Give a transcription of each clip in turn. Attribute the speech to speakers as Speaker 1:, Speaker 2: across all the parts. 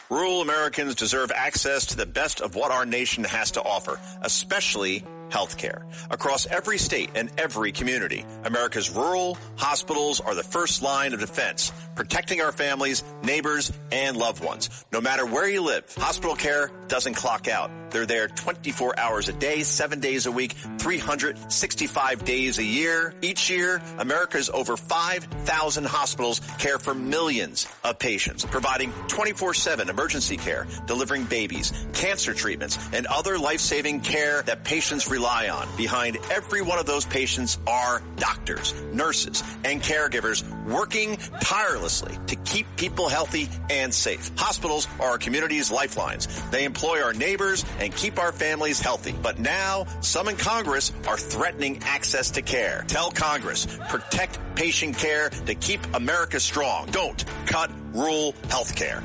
Speaker 1: Rural Americans deserve access to the best of what our nation has to offer, especially health care. Across every state and every community, America's rural hospitals are the first line of defense, protecting our families, neighbors, and loved ones. No matter where you live, hospital care doesn't clock out. They're there 24 hours a day, 7 days a week, 365 days a year. Each year, America's over 5,000 hospitals care for millions of patients, providing 24/7 emergency care, delivering babies, cancer treatments, and other life-saving care that patients rely on. Behind every one of those patients are doctors, nurses, and caregivers working tirelessly to keep people healthy and safe. Hospitals are our community's lifelines. They employ our neighbors and keep our families healthy. But now, some in Congress are threatening access to care. Tell Congress, protect patient care to keep America strong. Don't cut rural health care.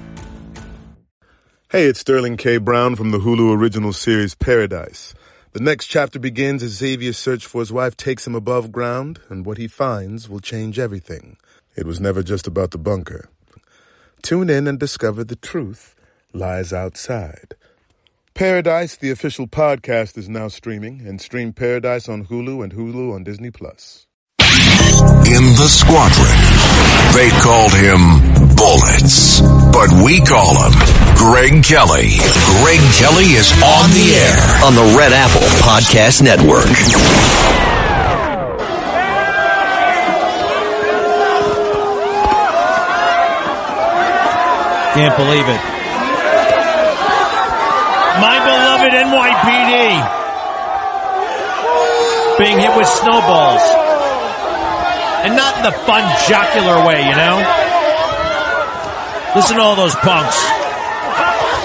Speaker 2: Hey, it's Sterling K. Brown from the Hulu original series Paradise. The next chapter begins as Xavier's search for his wife takes him above ground, and what he finds will change everything. It was never just about the bunker. Tune in and discover the truth lies outside. Paradise, the official podcast, is now streaming, and stream Paradise on Hulu and Hulu on Disney+.
Speaker 3: In the squadron, they called him Bullets, but we call him Greg Kelly. Greg Kelly is on the air on the Red Apple Podcast Network.
Speaker 4: Can't believe it. My beloved NYPD being hit with snowballs. And not in the fun, jocular way, you know? Listen to all those punks.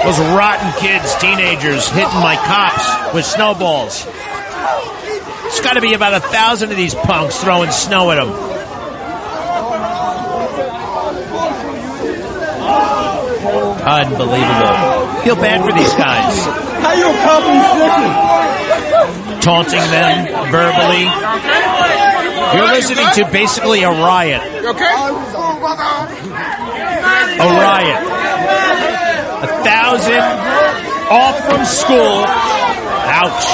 Speaker 4: Those rotten kids, teenagers, hitting my cops with snowballs. There's got to be about 1,000 of these punks throwing snow at them. Unbelievable. Feel bad for these guys.
Speaker 5: How you accomplish
Speaker 4: Taunting them verbally. You're listening to basically a riot. A riot. 1,000 off from school. Ouch.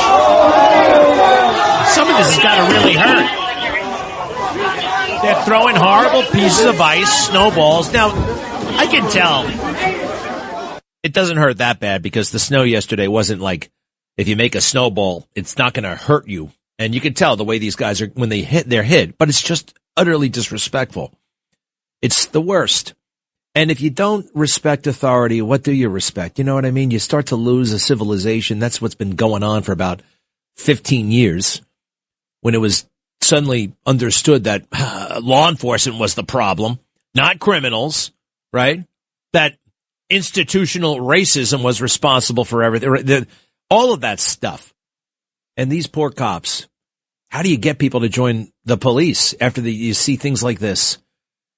Speaker 4: Some of this has got to really hurt. They're throwing horrible pieces of ice, snowballs. Now, I can tell it doesn't hurt that bad because the snow yesterday wasn't like, if you make a snowball, it's not going to hurt you. And you can tell the way these guys are, when they hit, they're hit. But it's just utterly disrespectful. It's the worst. And if you don't respect authority, what do you respect? You know what I mean? You start to lose a civilization. That's what's been going on for about 15 years when it was suddenly understood that law enforcement was the problem, not criminals, right? That institutional racism was responsible for everything. All of that stuff. And these poor cops, how do you get people to join the police after you see things like this?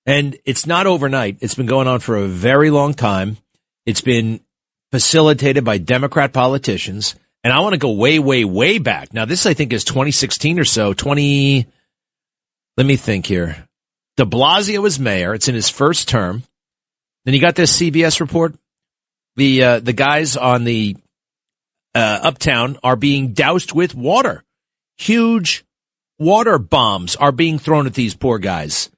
Speaker 4: And it's not overnight. It's been going on for a very long time. It's been facilitated by Democrat politicians. And I want to go way, way, way back. Now, this, I think, is 2016 or so. Let me think here. De Blasio was mayor. It's in his first term. Then you got this CBS report. The guys on the uptown are being doused with water. Huge water bombs are being thrown at these poor guys.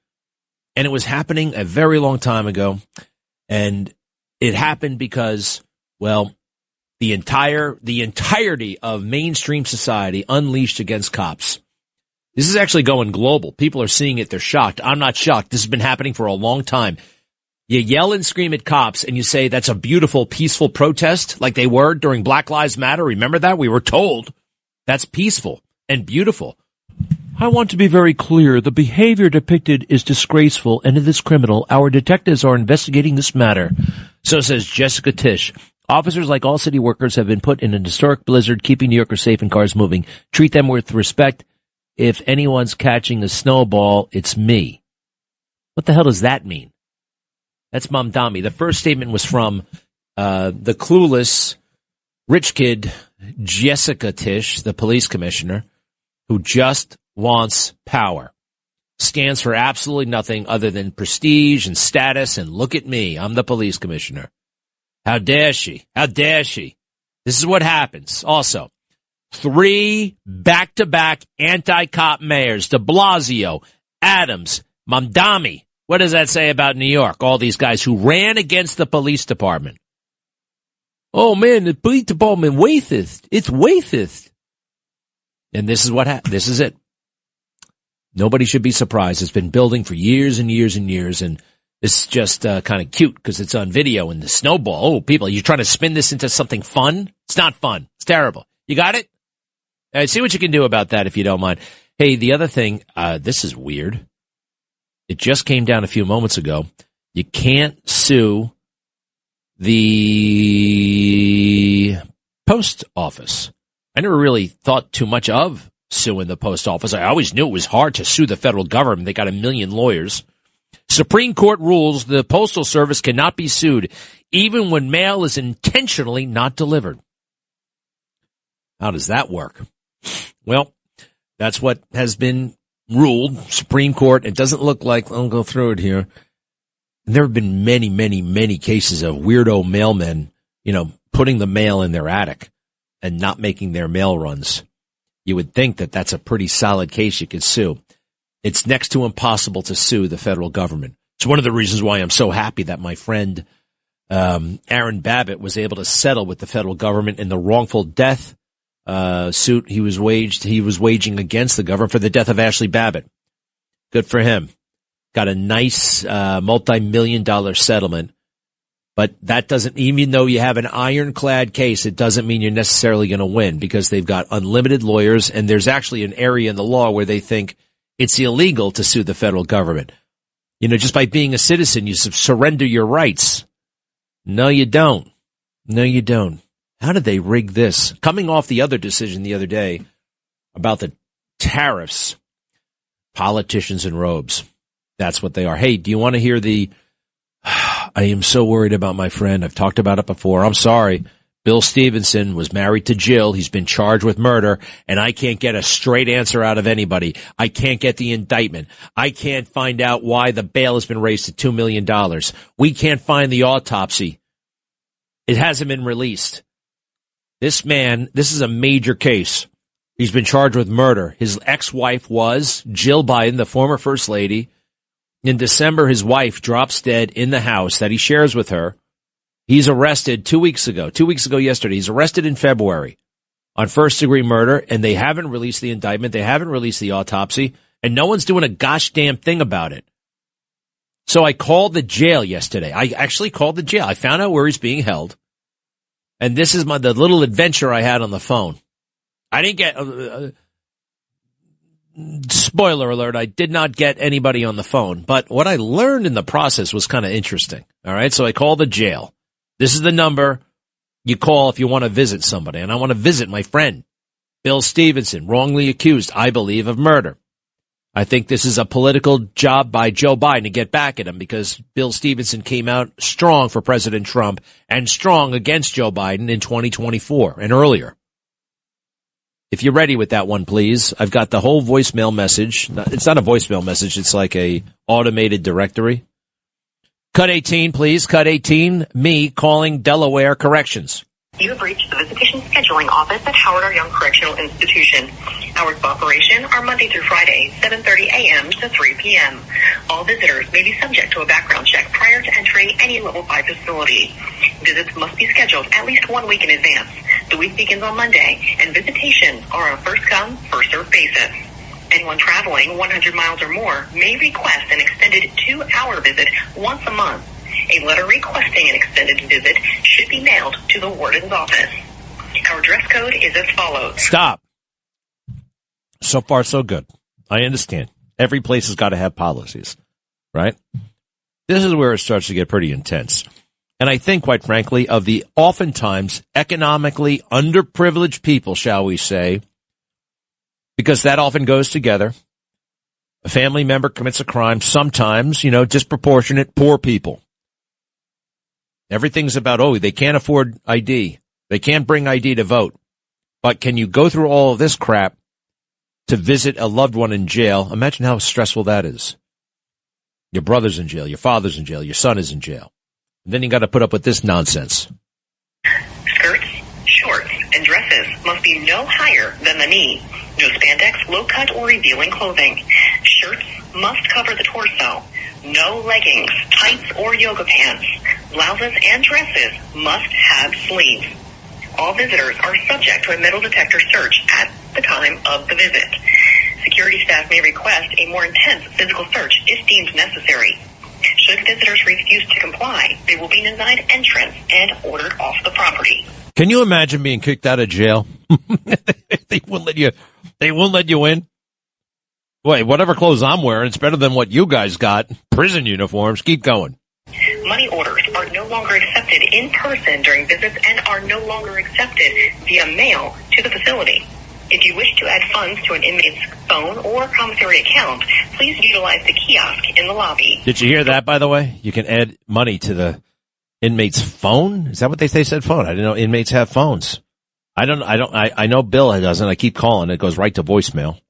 Speaker 4: And it was happening a very long time ago. And it happened because, well, the entirety of mainstream society unleashed against cops. This is actually going global. People are seeing it. They're shocked. I'm not shocked. This has been happening for a long time. You yell and scream at cops and you say that's a beautiful, peaceful protest like they were during Black Lives Matter. Remember that? We were told that's peaceful and beautiful. I want to be very clear. The behavior depicted is disgraceful and it is criminal. Our detectives are investigating this matter. So says Jessica Tisch. Officers, like all city workers, have been put in an historic blizzard, keeping New Yorkers safe and cars moving. Treat them with respect. If anyone's catching a snowball, it's me. What the hell does that mean? That's Mamdani. The first statement was from the clueless rich kid, Jessica Tisch, the police commissioner, who just wants power. Stands for absolutely nothing other than prestige and status, and look at me, I'm the police commissioner. How dare she? How dare she? This is what happens. Also, 3 back-to-back anti-cop mayors, de Blasio, Adams, Mamdani. What does that say about New York? All these guys who ran against the police department. Oh, man, the police department racist. It's racist. And this is this is it. Nobody should be surprised. It's been building for years and years and years, and it's just kind of cute because it's on video and the snowball. Oh, people, you're trying to spin this into something fun? It's not fun. It's terrible. You got it? See what you can do about that if you don't mind. Hey, the other thing, this is weird. It just came down a few moments ago. You can't sue the post office. I never really thought too much of suing the post office. I always knew it was hard to sue the federal government. They got a million lawyers. Supreme Court rules the Postal Service cannot be sued, even when mail is intentionally not delivered. How does that work? Well, that's what has been ruled. Supreme Court. It doesn't look like, I'll go through it here. There have been many, many, many cases of weirdo mailmen, putting the mail in their attic and not making their mail runs. You would think that that's a pretty solid case you could sue. It's next to impossible to sue the federal government. It's one of the reasons why I'm so happy that my friend Aaron Babbitt was able to settle with the federal government in the wrongful death suit he was waging against the government for the death of Ashley Babbitt. Good for him. Got a nice multi-million-dollar settlement. But that doesn't, even though you have an ironclad case, it doesn't mean you're necessarily going to win because they've got unlimited lawyers, and there's actually an area in the law where they think it's illegal to sue the federal government. Just by being a citizen, you surrender your rights. No, you don't. No, you don't. How did they rig this? Coming off the other decision the other day about the tariffs, politicians in robes. That's what they are. Hey, do you want to hear I am so worried about my friend. I've talked about it before. I'm sorry. Bill Stevenson was married to Jill. He's been charged with murder, and I can't get a straight answer out of anybody. I can't get the indictment. I can't find out why the bail has been raised to $2 million. We can't find the autopsy. It hasn't been released. This is a major case. He's been charged with murder. His ex-wife was Jill Biden, the former first lady. In December, his wife drops dead in the house that he shares with her. He's arrested 2 weeks ago yesterday. He's arrested in February on first-degree murder, and they haven't released the indictment. They haven't released the autopsy, and no one's doing a gosh damn thing about it. So I called the jail yesterday. I actually called the jail. I found out where he's being held, and this is the little adventure I had on the phone. I didn't get... spoiler alert, I did not get anybody on the phone, but what I learned in the process was kind of interesting. All right, so I called the jail. This is the number you call if you want to visit somebody, and I want to visit my friend, Bill Stevenson, wrongly accused, I believe, of murder. I think this is a political job by Joe Biden to get back at him because Bill Stevenson came out strong for President Trump and strong against Joe Biden in 2024 and earlier. If you're ready with that one, please. I've got the whole voicemail message. It's not a voicemail message. It's like a automated directory. Cut 18, please. Cut 18. Me calling Delaware Corrections.
Speaker 5: You have reached the Visitation Scheduling Office at Howard R. Young Correctional Institution. Hours of operation are Monday through Friday, 7:30 a.m. to 3 p.m. All visitors may be subject to a background check prior to entering any Level 5 facility. Visits must be scheduled at least 1 week in advance. The week begins on Monday, and visitations are on a first-come, first-served basis. Anyone traveling 100 miles or more may request an extended 2-hour visit once a month. A letter requesting an extended visit should be mailed to the warden's office. Our dress code is as follows.
Speaker 4: Stop. So far, so good. I understand. Every place has got to have policies, right? This is where it starts to get pretty intense. And I think, quite frankly, of the oftentimes economically underprivileged people, shall we say, because that often goes together. A family member commits a crime, sometimes, disproportionate poor people. Everything's about, they can't afford ID. They can't bring ID to vote. But can you go through all of this crap to visit a loved one in jail? Imagine how stressful that is. Your brother's in jail. Your father's in jail. Your son is in jail. Then you got to put up with this nonsense.
Speaker 5: Skirts, shorts, and dresses must be no higher than the knee. No spandex, low-cut, or revealing clothing. Shirts must cover the torso. No leggings, tights, or yoga pants. Blouses and dresses must have sleeves. All visitors are subject to a metal detector search at the time of the visit. Security staff may request a more intense physical search if deemed necessary. Should visitors refuse to comply, they will be denied entrance and ordered off the property.
Speaker 4: Can you imagine being kicked out of jail? They won't let you. They won't let you in. Wait, whatever clothes I'm wearing, it's better than what you guys got. Prison uniforms. Keep going.
Speaker 5: Money orders are no longer accepted in person during visits and are no longer accepted via mail to the facility. If you wish to add funds to an inmate's phone or commissary account, please utilize the kiosk in the lobby.
Speaker 4: Did you hear that, by the way? You can add money to the inmate's phone? Is that what they said phone? I didn't know inmates have phones. I know Bill doesn't. I keep calling. It goes right to voicemail.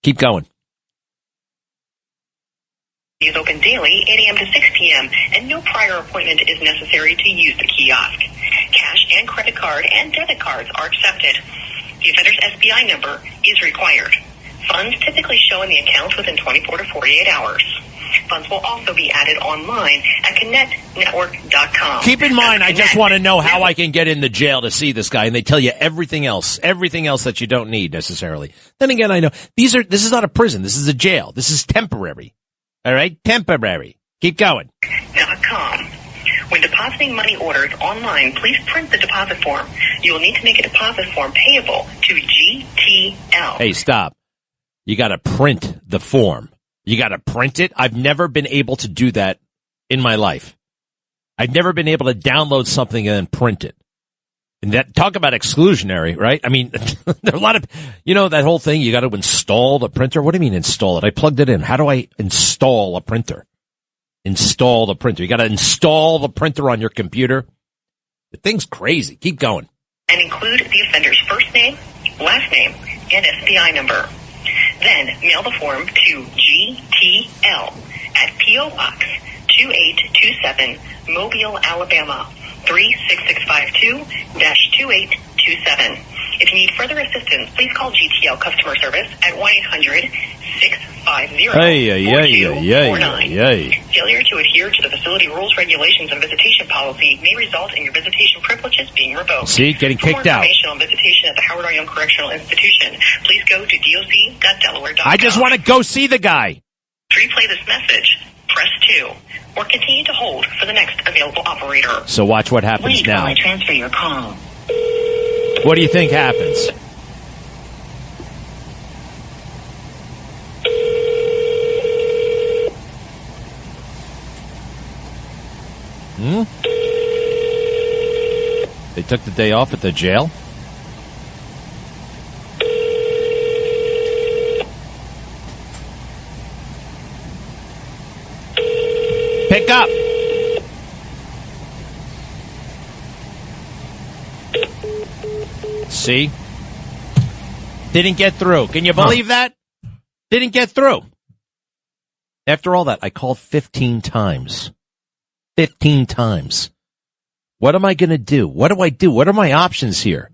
Speaker 4: Keep going.
Speaker 5: Is open daily, 8 a.m. to 6 p.m., and no prior appointment is necessary to use the kiosk. Cash and credit card and debit cards are accepted. The offender's SBI number is required. Funds typically show in the account within 24 to 48 hours. Funds will also be added online at connectnetwork.com.
Speaker 4: Keep in mind, I just want to know how I can get in the jail to see this guy, and they tell you everything else that you don't need necessarily. Then again, I know this is not a prison. This is a jail. This is temporary. All right? Temporary. Keep going.
Speaker 5: .com. When depositing money orders online, please print the deposit form. You will need to make a deposit form payable to GTL.
Speaker 4: Hey, stop. You got to print the form. You got to print it. I've never been able to do that in my life. I've never been able to download something and then print it. And that, talk about exclusionary, right? I mean, there are a lot of, that whole thing, you got to install the printer. What do you mean install it? I plugged it in. How do I install a printer? Install the printer. You got to install the printer on your computer. The thing's crazy. Keep going.
Speaker 5: And include the offender's first name, last name, and SBI number. Then mail the form to GTL at P.O. Box 2827, Mobile, Alabama 36652-2827. If you need further assistance, please call GTL customer service at 1-800-650-4249. Failure to adhere to the facility rules, regulations, and visitation policy may result in your visitation privileges being revoked.
Speaker 4: See, getting kicked out.
Speaker 5: For more information on visitation at the Howard R. Young Correctional Institution, please go to doc.delaware.gov.
Speaker 4: I just want to go see the guy.
Speaker 5: To replay this message, press 2, or continue to hold for the next available operator.
Speaker 4: So watch what happens
Speaker 5: Wait
Speaker 4: now.
Speaker 5: while I transfer your call.
Speaker 4: What do you think happens? They took the day off at the jail? Pick up! See? Didn't get through. Can you believe that? Didn't get through. After all that, I called 15 times. 15 times. What am I going to do? What do I do? What are my options here?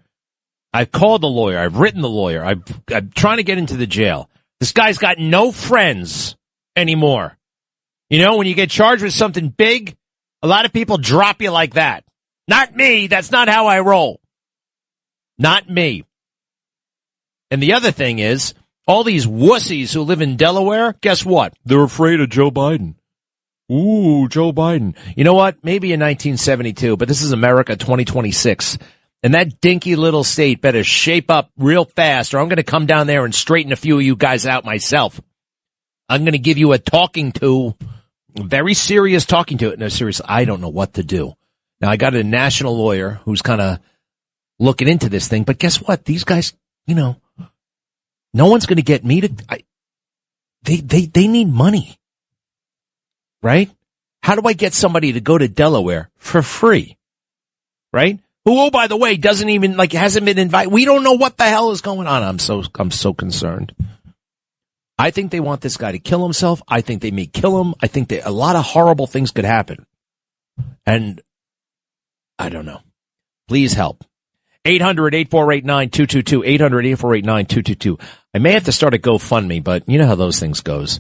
Speaker 4: I've called the lawyer. I've written the lawyer. I'm trying to get into the jail. This guy's got no friends anymore. When you get charged with something big, a lot of people drop you like that. Not me. That's not how I roll. Not me. And the other thing is, all these wussies who live in Delaware, guess what? They're afraid of Joe Biden. Ooh, Joe Biden. You know what? Maybe in 1972, but this is America 2026. And that dinky little state better shape up real fast, or I'm going to come down there and straighten a few of you guys out myself. I'm going to give you a talking to, a very serious talking to. No, serious, I don't know what to do. Now, I got a national lawyer who's kind of looking into this thing, but guess what? These guys, no one's going to get me to, they need money. Right? How do I get somebody to go to Delaware for free? Right? Who, oh, by the way, doesn't even, hasn't been invited. We don't know what the hell is going on. I'm so concerned. I think they want this guy to kill himself. I think they may kill him. I think a lot of horrible things could happen. And I don't know. Please help. 800-8489-222. 800-8489-222. I may have to start a GoFundMe, but you know how those things goes.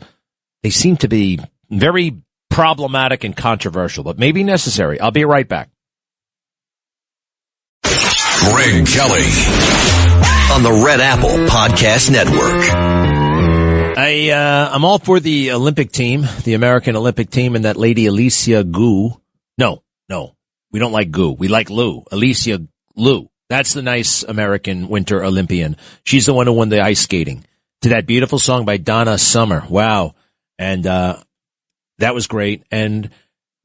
Speaker 4: They seem to be very problematic and controversial, but maybe necessary. I'll be right back.
Speaker 3: Greg Kelly on the Red Apple Podcast Network.
Speaker 4: I'm all for the Olympic team, the American Olympic team, and that lady Alicia Gu. No, we don't like Gu. We like Liu. Alicia Liu. That's the nice American Winter Olympian. She's the one who won the ice skating to that beautiful song by Donna Summer. Wow. And that was great. And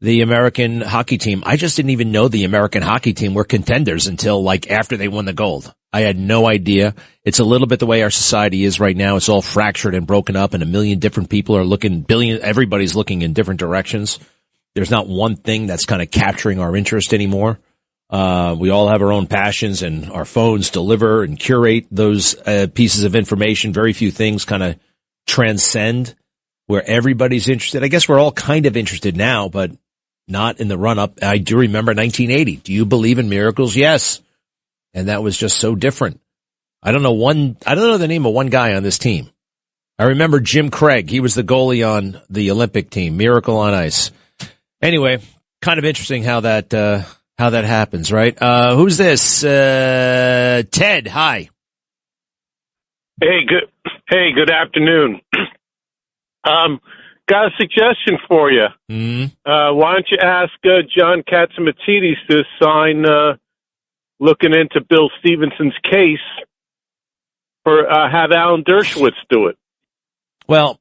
Speaker 4: the American hockey team, I just didn't even know the American hockey team were contenders until like after they won the gold. I had no idea. It's a little bit the way our society is right now. It's all fractured and broken up, and a million different people are everybody's looking in different directions. There's not one thing that's kind of capturing our interest anymore. We all have our own passions, and our phones deliver and curate those pieces of information. Very few things kind of transcend where everybody's interested. I guess we're all kind of interested now, but not in the run-up. I do remember 1980. Do you believe in miracles? Yes. And that was just so different. I don't know the name of one guy on this team. I remember Jim Craig. He was the goalie on the Olympic team, Miracle on Ice. Anyway, kind of interesting how that happens, right? Who's this? Ted, hi.
Speaker 6: Hey, good afternoon. Got a suggestion for you.
Speaker 4: Mm-hmm.
Speaker 6: Why don't you ask John Catsimatidis to sign looking into Bill Stevenson's case for have Alan Dershowitz do it? Well,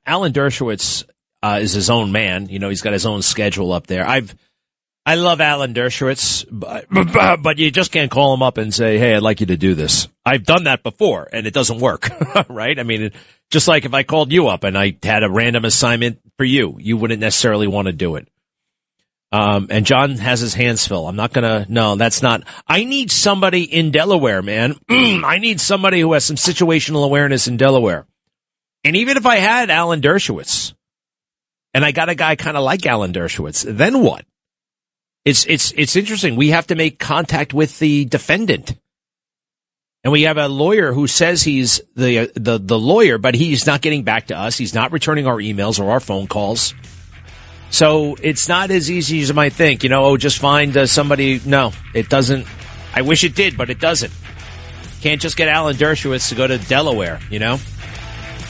Speaker 4: Alan Dershowitz is his own man. You know, he's got his own schedule up there. I love Alan Dershowitz, but you just can't call him up and say, hey, I'd like you to do this. I've done that before, and it doesn't work, right? I mean, just like if I called you up and I had a random assignment for you, you wouldn't necessarily want to do it. And John has his hands full. That's not. I need somebody in Delaware, man. I need somebody who has some situational awareness in Delaware. And even if I had Alan Dershowitz, and I got a guy kind of like Alan Dershowitz, then what? It's interesting. We have to make contact with the defendant. And we have a lawyer who says he's the lawyer, but he's not getting back to us. He's not returning our emails or our phone calls. So it's not as easy as you might think. Just find somebody. No, it doesn't. I wish it did, but it doesn't. Can't just get Alan Dershowitz to go to Delaware,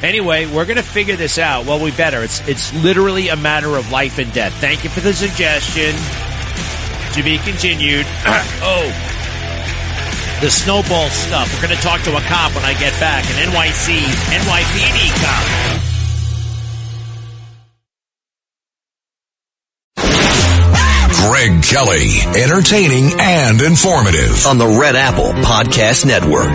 Speaker 4: Anyway, we're going to figure this out. Well, we better. It's literally a matter of life and death. Thank you for the suggestion. To be continued. The snowball stuff. We're going to talk to a cop when I get back. An NYPD cop.
Speaker 3: Greg Kelly, entertaining and informative on the Red Apple Podcast Network.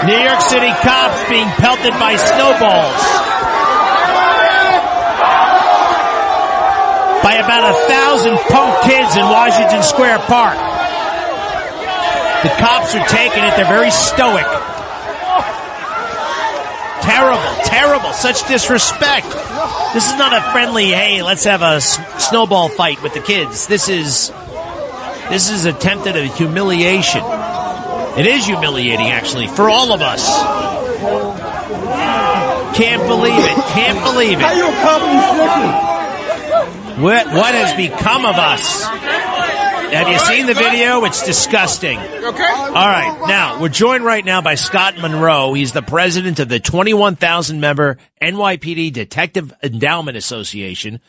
Speaker 4: New York City cops being pelted by snowballs by about 1,000 punk kids in Washington Square Park. The cops are taking it. They're very stoic. Terrible. Such disrespect. This is not a friendly, hey, let's have a snowball fight with the kids. This is attempted a humiliation. It is humiliating, actually, for all of us. Can't believe it. What has become of us? Have you seen the video? It's disgusting. Okay. All right. Now, we're joined right now by Scott Monroe. He's the president of the 21,000-member NYPD Detective Endowment Association.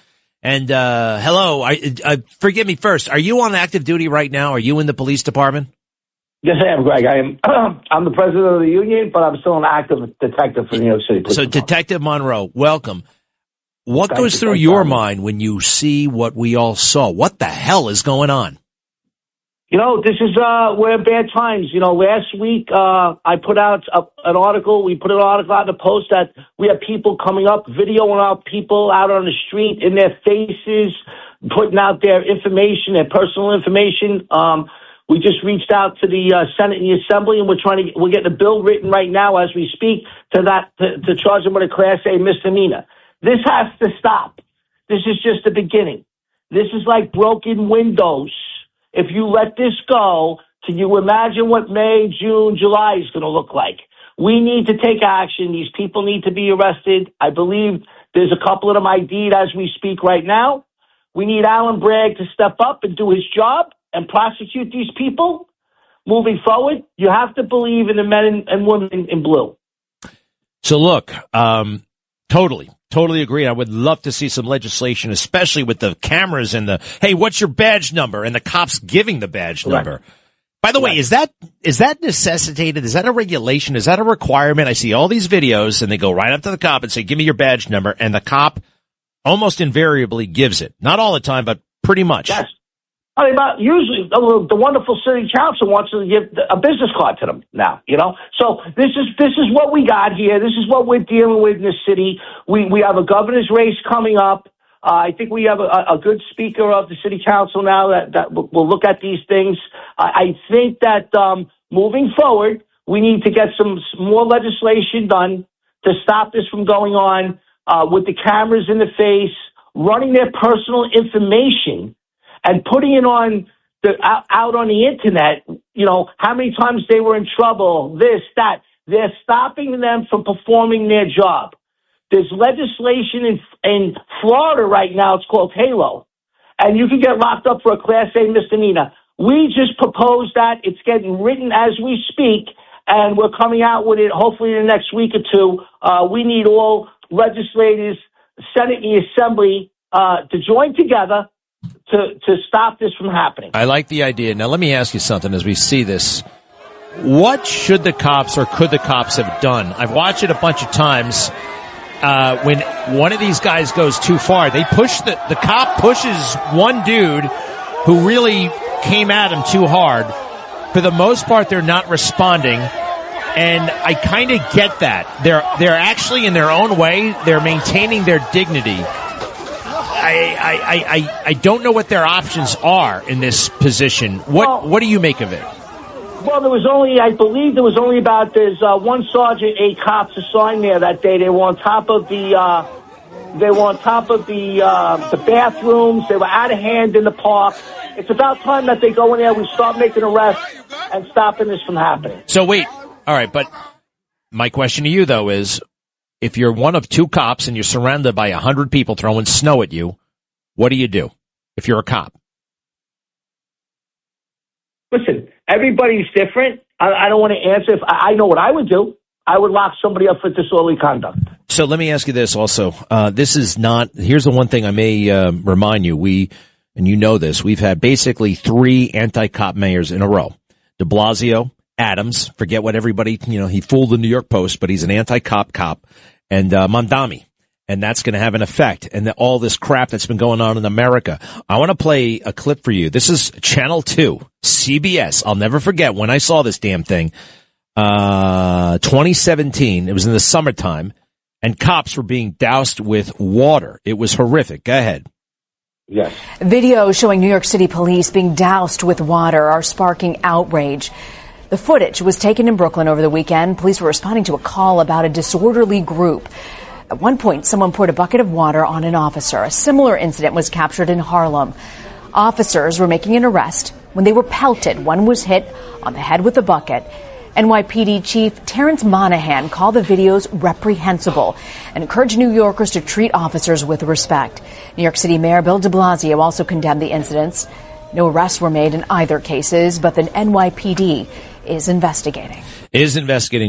Speaker 4: And, hello. Forgive me first. Are you on active duty right now? Are you in the police department?
Speaker 7: Yes, I am, Greg. I'm the president of the union, but I'm still an active detective for New York City Police Department.
Speaker 4: Detective Monroe, welcome. What goes through your mind when you see what we all saw? What the hell is going on?
Speaker 7: This is, we're in bad times. Last week, I put out an article. We put an article out in the Post that we have people coming up, videoing our people out on the street in their faces, putting out their information, their personal information. We just reached out to the Senate and the Assembly, and we're getting a bill written right now as we speak to charge them with a Class A misdemeanor. This has to stop. This is just the beginning. This is like broken windows. If you let this go, can you imagine what May, June, July is going to look like? We need to take action. These people need to be arrested. I believe there's a couple of them ID'd as we speak right now. We need Alan Bragg to step up and do his job and prosecute these people. Moving forward, you have to believe in the men and women in blue.
Speaker 4: So look, totally agree. I would love to see some legislation, especially with the cameras and hey, what's your badge number? And the cops giving the badge number. By the way, is that necessitated? Is that a regulation? Is that a requirement? I see all these videos and they go right up to the cop and say, give me your badge number. And the cop almost invariably gives it. Not all the time, but pretty much.
Speaker 7: Yes. I mean, usually the wonderful city council wants to give a business card to them now, So this is what we got here. This is what we're dealing with in the city. We have a governor's race coming up. I think we have a good speaker of the city council now that will look at these things. I think that moving forward, we need to get some more legislation done to stop this from going on with the cameras in the face, running their personal information and putting it on out on the internet, how many times they were in trouble, this, that. They're stopping them from performing their job. There's legislation in Florida right now. It's called HALO. And you can get locked up for a Class A misdemeanor. We just proposed that. It's getting written as we speak, and we're coming out with it hopefully in the next week or two. We need all legislators, Senate and the Assembly to join together to stop this from happening.
Speaker 4: I like the idea. Now, let me ask you something as we see this. What should the cops or could the cops have done? I've watched it a bunch of times. When one of these guys goes too far, they push the cop pushes one dude who really came at him too hard. For the most part, they're not responding. And I kind of get that. They're actually in their own way, they're maintaining their dignity. I don't know what their options are in this position. What do you make of it?
Speaker 7: Well, I believe there was only there's one sergeant, 8 cops assigned there that day. They were on top of the bathrooms. They were out of hand in the park. It's about time that they go in there. We start making arrests and stopping this from happening.
Speaker 4: So wait, all right, but my question to you though is, if you're one of 2 cops and you're surrounded by 100 people throwing snow at you, what do you do if you're a cop?
Speaker 7: Listen, everybody's different. I don't want to answer. I know what I would do. I would lock somebody up for disorderly conduct.
Speaker 4: So let me ask you this also. This is not, here's the one thing I may remind you. And you know this, we've had basically 3 anti-cop mayors in a row. De Blasio, Adams, forget what everybody, he fooled the New York Post, but he's an anti-cop cop, and Mamdani. And that's going to have an effect. And all this crap that's been going on in America. I want to play a clip for you. This is Channel 2, CBS. I'll never forget when I saw this damn thing. 2017. It was in the summertime, and cops were being doused with water. It was horrific. Go ahead.
Speaker 7: Yes.
Speaker 8: Video showing New York City police being doused with water are sparking outrage. The footage was taken in Brooklyn over the weekend. Police were responding to a call about a disorderly group. At one point, someone poured a bucket of water on an officer. A similar incident was captured in Harlem. Officers were making an arrest when they were pelted. One was hit on the head with a bucket. NYPD Chief Terrence Monahan called the videos reprehensible and encouraged New Yorkers to treat officers with respect. New York City Mayor Bill de Blasio also condemned the incidents. No arrests were made in either cases, but the NYPD is investigating.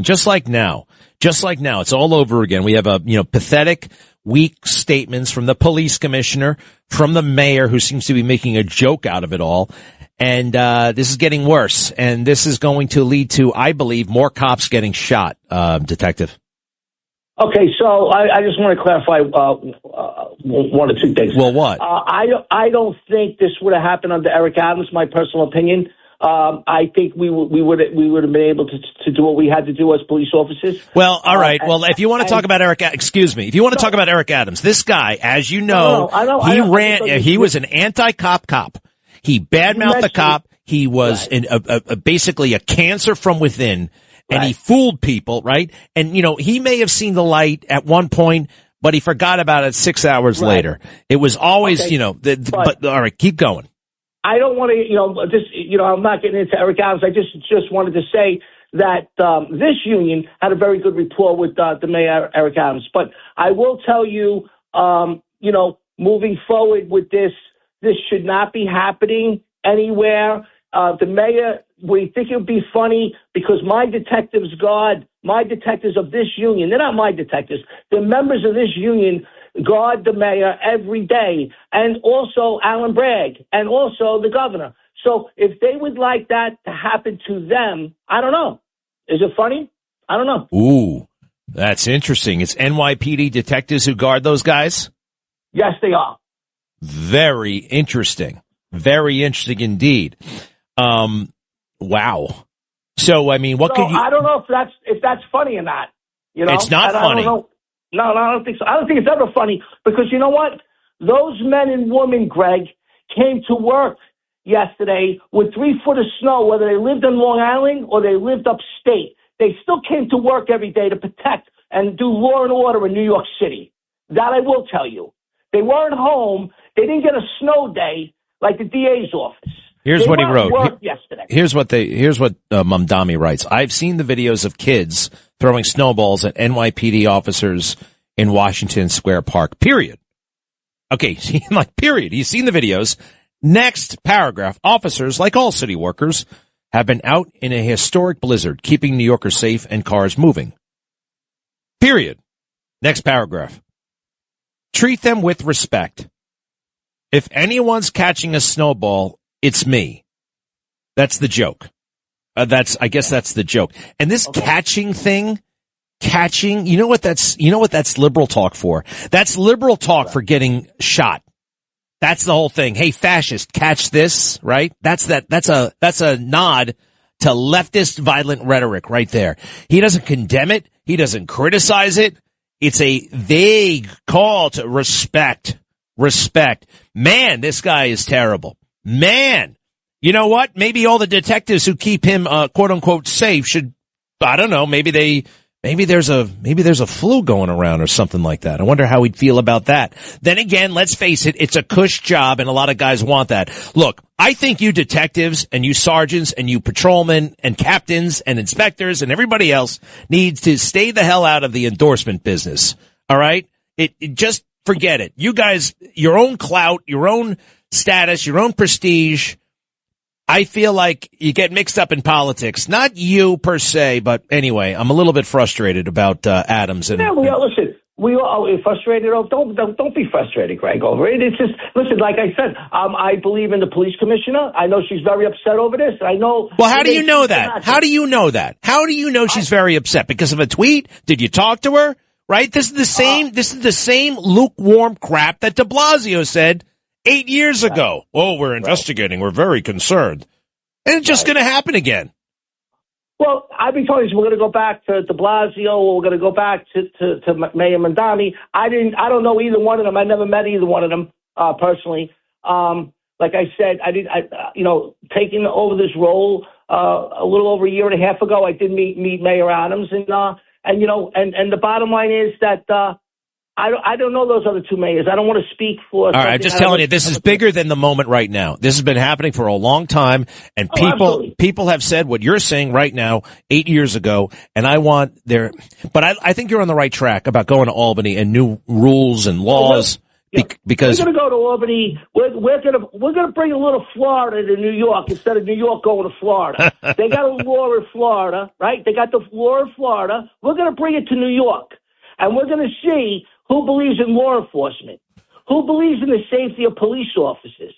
Speaker 4: Just like now. It's all over again. We have pathetic, weak statements from the police commissioner, from the mayor, who seems to be making a joke out of it all. And this is getting worse. And this is going to lead to, I believe, more cops getting shot, Detective.
Speaker 7: Okay, so I just want to clarify one or two things.
Speaker 4: Well, what?
Speaker 7: I don't think this would have happened under Eric Adams, my personal opinion. I think we would have been able to do what we had to do as police officers.
Speaker 4: Well, all right. Well, if you want to talk about if you want to talk about Eric Adams, this guy, as you know, he was an anti-cop cop. He badmouthed the cop. He was basically a cancer from within, and he fooled people, right? And, he may have seen the light at one point, but he forgot about it 6 hours later. It was always, but all right, keep going.
Speaker 7: I don't want to, I'm not getting into Eric Adams. I just wanted to say that this union had a very good rapport with the mayor, Eric Adams. But I will tell you, moving forward with this should not be happening anywhere. The mayor, we think it would be funny because my detectives of this union, they're not my detectives, they're members of this union, guard the mayor every day, and also Alan Bragg, and also the governor. So if they would like that to happen to them, I don't know. Is it funny? I don't know.
Speaker 4: Ooh, that's interesting. It's NYPD detectives who guard those guys?
Speaker 7: Yes, they are.
Speaker 4: Very interesting. Very interesting indeed. Wow. So, I mean, what could you...
Speaker 7: I don't know if that's funny or not.
Speaker 4: It's not funny.
Speaker 7: No, I don't think so. I don't think it's ever funny because you know what? Those men and women, Greg, came to work yesterday with 3 foot of snow, whether they lived in Long Island or they lived upstate. They still came to work every day to protect and do law and order in New York City. That I will tell you. They weren't home. They didn't get a snow day like the DA's office.
Speaker 4: Here's what he wrote.
Speaker 7: Yesterday.
Speaker 4: Here's what Mamdani writes. I've seen the videos of kids throwing snowballs at NYPD officers in Washington Square Park. Period. Okay, period. He's seen the videos. Next paragraph. Officers, like all city workers, have been out in a historic blizzard, keeping New Yorkers safe and cars moving. Period. Next paragraph. Treat them with respect. If anyone's catching a snowball, it's me. That's the joke. I guess that's the joke. And this catching thing, you know what that's liberal talk for? That's liberal talk for getting shot. That's the whole thing. Hey, fascist, catch this, right? That's a nod to leftist violent rhetoric right there. He doesn't condemn it. He doesn't criticize it. It's a vague call to respect. Respect. Man, this guy is terrible. Man. You know what? Maybe all the detectives who keep him, quote unquote, safe should, I don't know, maybe there's a flu going around or something like that. I wonder how he'd feel about that. Then again, let's face it, it's a cush job and a lot of guys want that. Look, I think you detectives and you sergeants and you patrolmen and captains and inspectors and everybody else needs to stay the hell out of the endorsement business. All right? It just forget it. You guys, your own clout, your own status, your own prestige. I feel like you get mixed up in politics. Not you per se, but anyway, I'm a little bit frustrated about Adams.
Speaker 7: Listen, we all frustrated. Don't be frustrated, Greg, over it. It's just, listen, like I said, I believe in the police commissioner. I know she's very upset over this. I know.
Speaker 4: Well, how do you know that? How do you know that? How do you know she's very upset? Because of a tweet? Did you talk to her? Right? This is the same lukewarm crap that de Blasio said 8 years ago. Oh, we're investigating. We're very concerned. And it's just going to happen again.
Speaker 7: Well, I've been told we're going to go back to de Blasio, or we're going to go back to Mayor Mamdani. I don't know either one of them. I never met either one of them personally. Like I said, taking over this role a little over a year and a half ago, I did meet Mayor Adams, and the bottom line is that I don't know those other two mayors. I don't want to speak for.
Speaker 4: All right, I'm just telling you, this is bigger than the moment right now. This has been happening for a long time, and people have said what you're saying right now 8 years ago, and but I think you're on the right track about going to Albany and new rules and laws. Because
Speaker 7: we're going to go to Albany. We're going to bring a little Florida to New York instead of New York going to Florida. They got a law in Florida, right? They got the law in Florida. We're going to bring it to New York, and we're going to see who believes in law enforcement, who believes in the safety of police officers,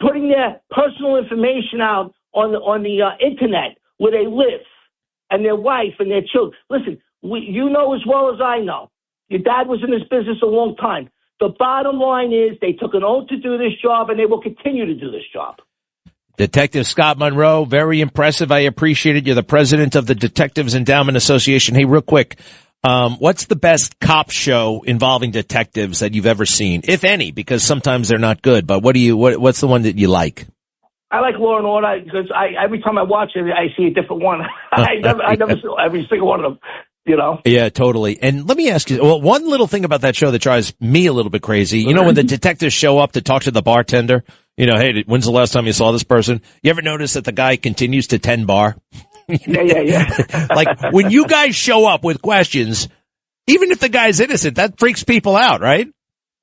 Speaker 7: putting their personal information out on the internet where they live, and their wife and their children. Listen, you know as well as I know. Your dad was in this business a long time. The bottom line is they took an oath to do this job, and they will continue to do this job.
Speaker 4: Detective Scott Monroe, very impressive. I appreciate it. You're the president of the Detectives Endowment Association. Hey, real quick, what's the best cop show involving detectives that you've ever seen, if any? Because sometimes they're not good. But what's the one that you like?
Speaker 7: I like Law and Order because every time I watch it, I see a different one. I never saw every single one of them. You know?
Speaker 4: Yeah, totally. And let me ask you, well, one little thing about that show that drives me a little bit crazy, you know, when the detectives show up to talk to the bartender, you know, hey, when's the last time you saw this person? You ever notice that the guy continues to tend bar?
Speaker 7: Yeah.
Speaker 4: Like, when you guys show up with questions, even if the guy's innocent, that freaks people out, right?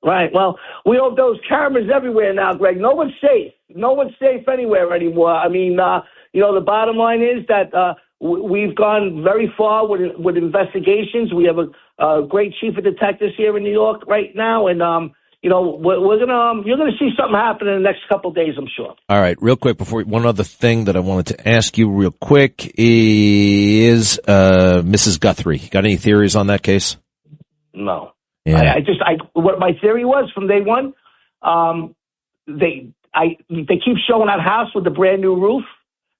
Speaker 7: Right. Well, we have those cameras everywhere now, Greg. No one's safe. No one's safe anywhere anymore. I mean, you know, the bottom line is that we've gone very far with investigations. We have a great chief of detectives here in New York right now, and you know, you're gonna see something happen in the next couple of days, I'm sure.
Speaker 4: All right, real quick one other thing that I wanted to ask you real quick is Mrs. Guthrie. Got any theories on that case?
Speaker 7: No.
Speaker 4: Yeah.
Speaker 7: What my theory was from day one, they keep showing that house with the brand new roof.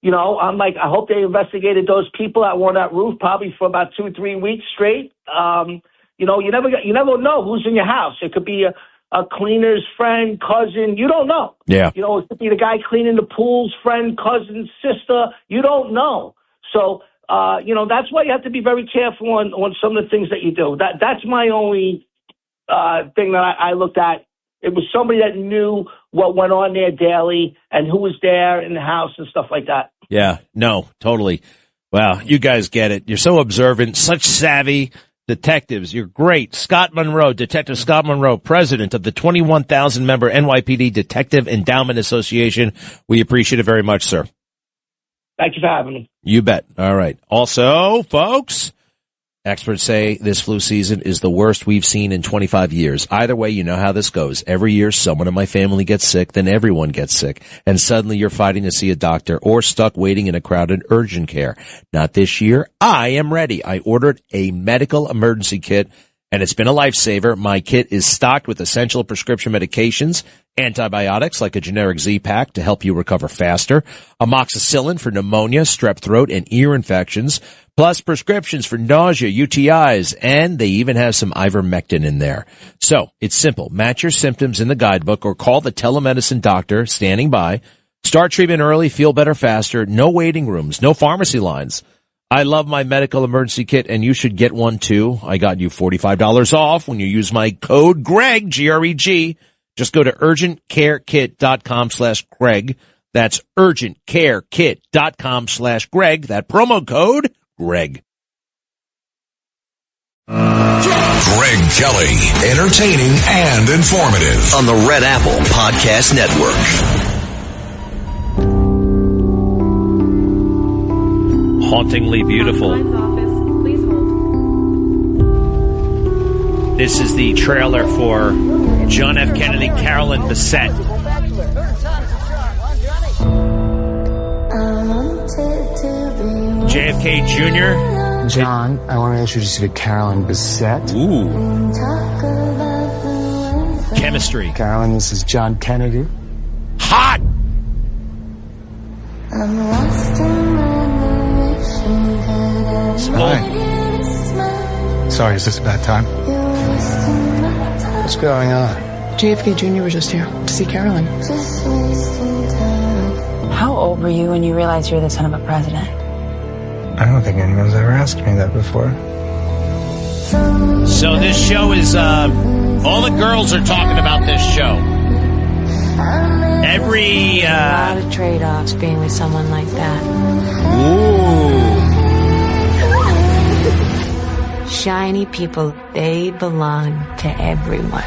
Speaker 7: You know, I'm like, I hope they investigated those people that were on that roof probably for about 2-3 weeks straight. You know, you never know who's in your house. It could be a cleaner's friend, cousin. You don't know.
Speaker 4: Yeah.
Speaker 7: You know, it could be the guy cleaning the pool's friend, cousin, sister. You don't know. So, you know, that's why you have to be very careful on some of the things that you do. That's my only thing that I looked at. It was somebody that knew what went on there daily and who was there in the house and stuff like that.
Speaker 4: Yeah, no, totally. Wow, you guys get it. You're so observant, such savvy detectives. You're great. Scott Monroe, Detective Scott Monroe, president of the 21,000-member NYPD Detective Endowment Association. We appreciate it very much, sir.
Speaker 7: Thank you for having me.
Speaker 4: You bet. All right. Also, folks, experts say this flu season is the worst we've seen in 25 years. Either way, you know how this goes. Every year, someone in my family gets sick, then everyone gets sick. And suddenly you're fighting to see a doctor or stuck waiting in a crowded urgent care. Not this year. I am ready. I ordered a medical emergency kit, and it's been a lifesaver. My kit is stocked with essential prescription medications, antibiotics like a generic Z-Pack to help you recover faster, amoxicillin for pneumonia, strep throat, and ear infections, plus prescriptions for nausea, UTIs, and they even have some ivermectin in there. So, it's simple. Match your symptoms in the guidebook or call the telemedicine doctor standing by. Start treatment early, feel better faster, no waiting rooms, no pharmacy lines. I love my medical emergency kit, and you should get one too. I got you $45 off when you use my code GREG, G-R-E-G. Just go to urgentcarekit.com/Greg. That's urgentcarekit.com/Greg. That promo code, Greg.
Speaker 3: Greg Kelly, entertaining and informative
Speaker 9: on the Red Apple Podcast Network.
Speaker 4: Hauntingly beautiful. This is the trailer for John F. Kennedy, Carolyn Bessette. JFK Jr.
Speaker 10: John, I want to introduce you to Carolyn Bessette.
Speaker 4: Ooh. Chemistry.
Speaker 10: Carolyn, this is John Kennedy.
Speaker 4: Hot!
Speaker 10: Hi. Sorry, is this a bad time? What's going on?
Speaker 11: JFK Jr. was just here to see Carolyn. How old were you when you realized you were the son of a president?
Speaker 10: I don't think anyone's ever asked me that before.
Speaker 4: So this show is, all the girls are talking about this show. Every,
Speaker 11: A lot of trade-offs being with someone like that.
Speaker 4: Ooh.
Speaker 11: Shiny people, they belong to everyone.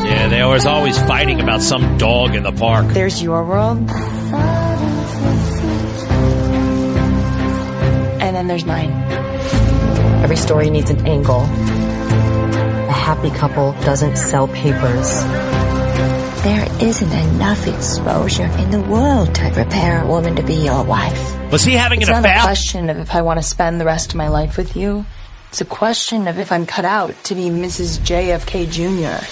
Speaker 4: Yeah, they was always fighting about some dog in the park.
Speaker 11: There's your world. And then there's mine.
Speaker 12: Every story needs an angle. A happy couple doesn't sell papers.
Speaker 13: There isn't enough exposure in the world to prepare a woman to be your wife.
Speaker 4: Was he having
Speaker 11: an
Speaker 4: affair?
Speaker 11: It's not a question of if I want to spend the rest of my life with you. It's a question of if I'm cut out to be Mrs. JFK Jr.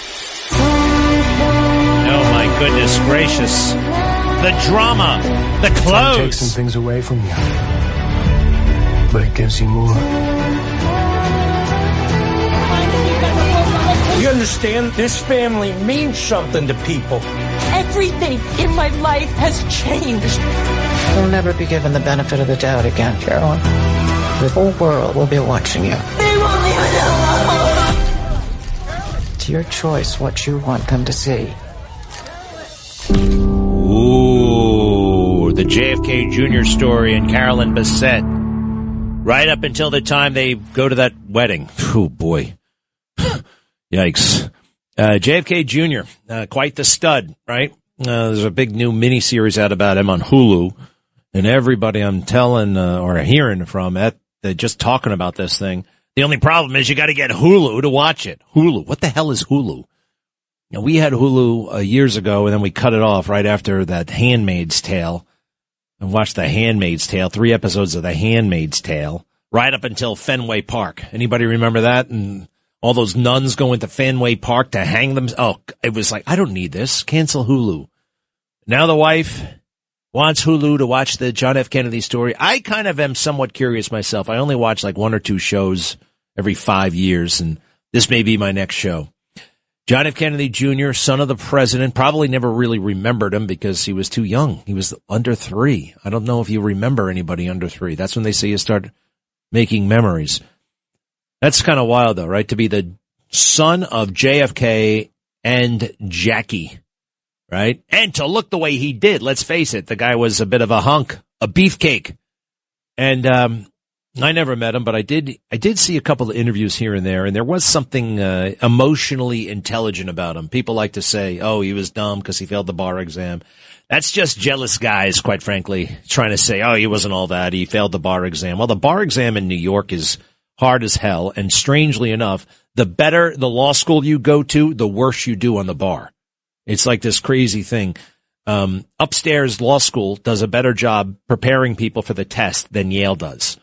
Speaker 4: Oh my goodness gracious. The drama, the clothes.
Speaker 10: It takes some things away from you, but it gives you more.
Speaker 14: You understand? This family means something to people.
Speaker 11: Everything in my life has changed.
Speaker 15: You'll never be given the benefit of the doubt again, Carolyn. The whole world will be watching you.
Speaker 11: They won't leave us alone.
Speaker 15: It's your choice what you want them to see.
Speaker 4: Ooh, the JFK Jr. story and Carolyn Bessette. Right up until the time they go to that wedding. Oh, boy. Yikes. JFK Jr., quite the stud, right? There's a big new miniseries out about him on Hulu. And everybody I'm telling or hearing from, they're just talking about this thing. The only problem is you got to get Hulu to watch it. Hulu. What the hell is Hulu? Now, we had Hulu years ago, and then we cut it off right after that Handmaid's Tale. I watched The Handmaid's Tale, 3 episodes of The Handmaid's Tale, right up until Fenway Park. Anybody remember that? And all those nuns going to Fenway Park to hang them. Oh, it was like, I don't need this. Cancel Hulu. Now the wife wants Hulu to watch the John F. Kennedy story. I kind of am somewhat curious myself. I only watch like 1 or 2 shows every 5 years, and this may be my next show. John F. Kennedy Jr., son of the president, probably never really remembered him because he was too young. He was under 3. I don't know if you remember anybody under 3. That's when they say you start making memories. That's kind of wild, though, right? To be the son of JFK and Jackie, right? And to look the way he did. Let's face it, the guy was a bit of a hunk, a beefcake. And I never met him, but I did see a couple of interviews here and there, and there was something emotionally intelligent about him. People like to say, oh, he was dumb because he failed the bar exam. That's just jealous guys, quite frankly, trying to say, oh, he wasn't all that. He failed the bar exam. Well, the bar exam in New York is hard as hell, and strangely enough, the better the law school you go to, the worse you do on the bar. It's like this crazy thing. Upstairs law school does a better job preparing people for the test than Yale does.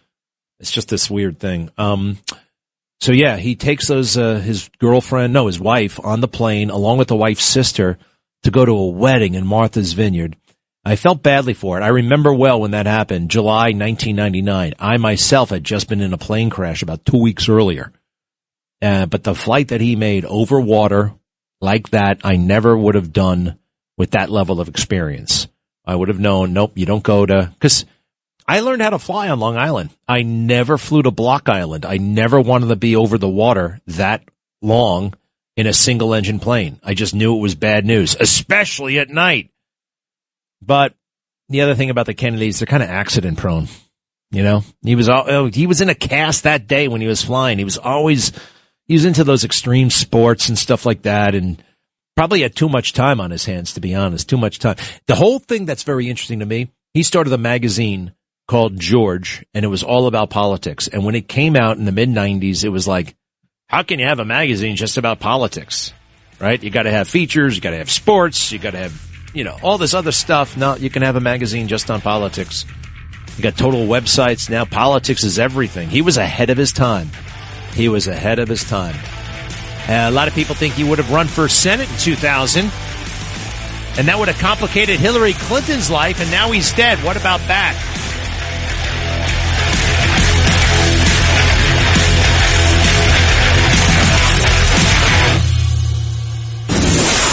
Speaker 4: It's just this weird thing. So yeah, he takes his wife on the plane along with the wife's sister to go to a wedding in Martha's Vineyard. I felt badly for it. I remember well when that happened, July 1999. I myself had just been in a plane crash about 2 weeks earlier. But the flight that he made over water like that, I never would have done with that level of experience. I would have known, nope, you don't go to, because I learned how to fly on Long Island. I never flew to Block Island. I never wanted to be over the water that long in a single engine plane. I just knew it was bad news, especially at night. But the other thing about the Kennedys, they're kind of accident prone. You know, he was in a cast that day when he was flying. He was into those extreme sports and stuff like that, and probably had too much time on his hands, to be honest, too much time. The whole thing that's very interesting to me, he started a magazine called George, and it was all about politics. And when it came out in the mid-90s, it was like, how can you have a magazine just about politics, right? You got to have features, you got to have sports, you got to have, all this other stuff. No, you can have a magazine just on politics. You got total websites. Now politics is everything. He was ahead of his time. A lot of people think he would have run for Senate in 2000, and that would have complicated Hillary Clinton's life, and now he's dead. What about that?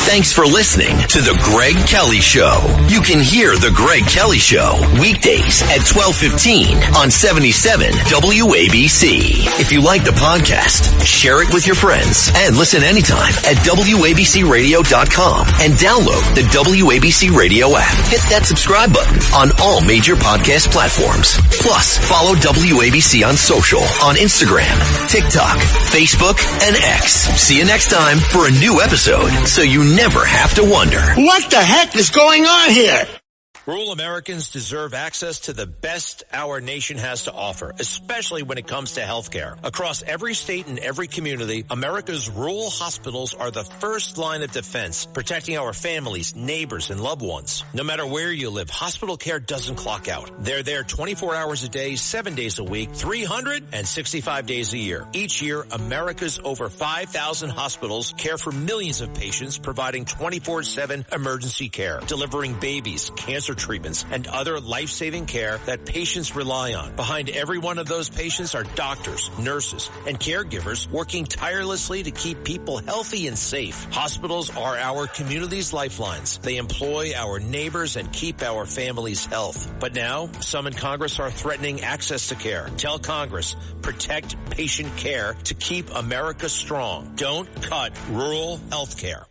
Speaker 9: Thanks for listening to The Greg Kelly Show. You can hear The Greg Kelly Show weekdays at 12:15 on 77 WABC. If you like the podcast, share it with your friends and listen anytime at WABCRadio.com and download the WABC Radio app. Hit that subscribe button on all major podcast platforms. Plus, follow WABC on social on Instagram, TikTok, Facebook, and X. See you next time for a new episode so you never have to wonder.
Speaker 16: What the heck is going on here?
Speaker 17: Rural Americans deserve access to the best our nation has to offer, especially when it comes to healthcare. Across every state and every community, America's rural hospitals are the first line of defense, protecting our families, neighbors, and loved ones. No matter where you live, hospital care doesn't clock out. They're there 24 hours a day, 7 days a week, 365 days a year. Each year, America's over 5,000 hospitals care for millions of patients, providing 24/7 emergency care, delivering babies, cancer cancer treatments, and other life-saving care that patients rely on. Behind every one of those patients are doctors, nurses, and caregivers working tirelessly to keep people healthy and safe. Hospitals are our community's lifelines. They employ our neighbors and keep our families' health. But now, some in Congress are threatening access to care. Tell Congress, protect patient care to keep America strong. Don't cut rural health care.